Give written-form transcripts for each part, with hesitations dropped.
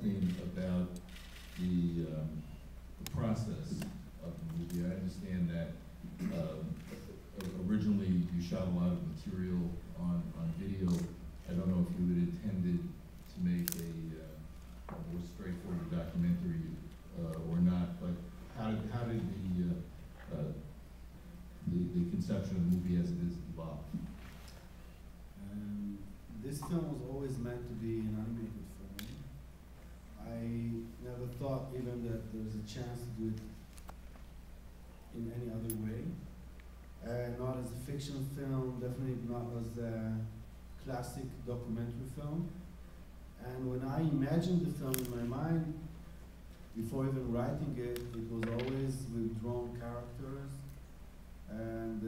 something about the process of the movie. I understand that originally you shot a lot of material on video. I don't know if you had intended to make a more straightforward documentary or not, but how did the conception of the movie as it is evolve? This film was always meant to be an animated film. I never thought even that there was a chance to do it in any other way. Not as a fiction film, definitely not as a classic documentary film. And when I imagined the film in my mind, before even writing it, it was always with drawn characters and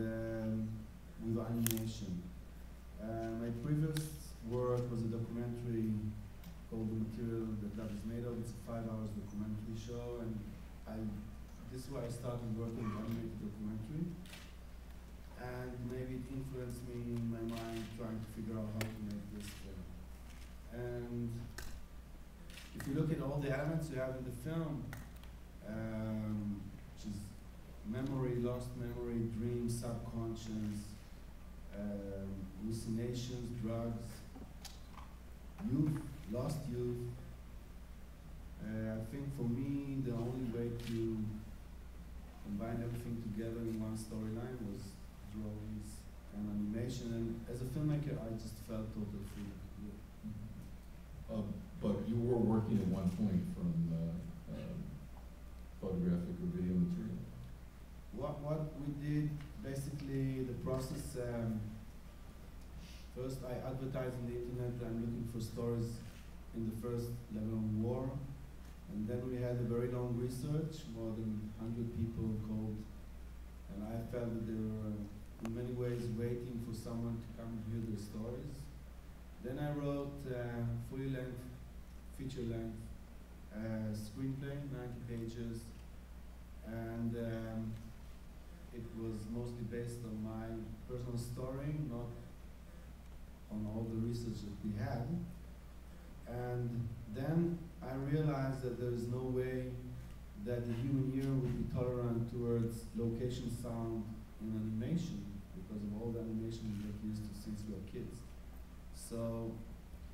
with animation. My previous work was a documentary called The Material That Love Is Made Of. It's a 5-hour documentary show, and this is where I started working on animated documentary. And maybe it influenced me in my mind trying to figure out how to make this film. And if you look at all the elements you have in the film, which is memory, lost memory, dream, subconscious, hallucinations, drugs, youth, lost youth. I think for me, the only way to combine everything together in one storyline was drawings and animation. And as a filmmaker, I just felt totally free. But you were working at one point from photographic or video material? What we did, basically, the process, first I advertised on the internet that I'm looking for stories in the first Lebanon war. And then we had a very long research, more than 100 people called. And I felt that they were in many ways waiting for someone to come and hear their stories. Then I wrote full-length, feature-length screenplay, 90 pages, and it was mostly based on my personal story, not on all the research that we had. And then I realized that there is no way that the human ear would be tolerant towards location sound in animation because of all the animation we get used to since we were kids. So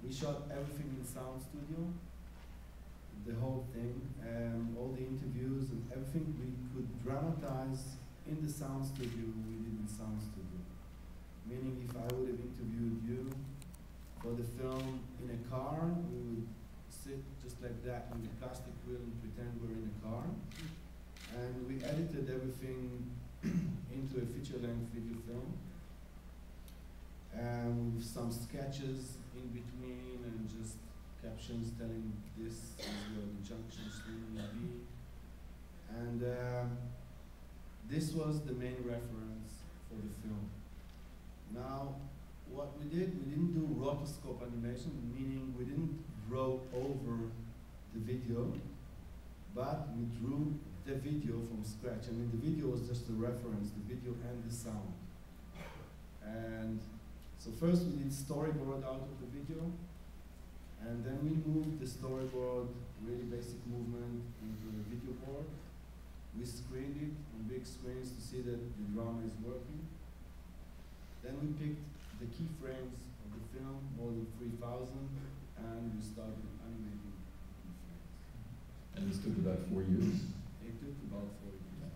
we shot everything in sound studio, the whole thing, all the interviews and everything we could dramatize in the sound studio, we did in sound studio. Meaning if I would have interviewed you for the film in a car, we would sit just like that with a plastic wheel and pretend we're in a car. And we edited everything into a feature-length video film. With some sketches in between and just captions telling this is where the junction stream will be. And this was the main reference for the film. Now, what we did, we didn't do rotoscope animation, meaning we didn't draw over the video, but we drew the video from scratch. I mean, the video was just a reference, the video and the sound. And so first we did storyboard out of the video, and then we moved the storyboard, really basic movement, into the video board. We screened it on big screens to see that the drama is working. Then we picked the keyframes of the film, more than 3,000, and we started animating the keyframes. And this took about 4 years? It took about 4 years.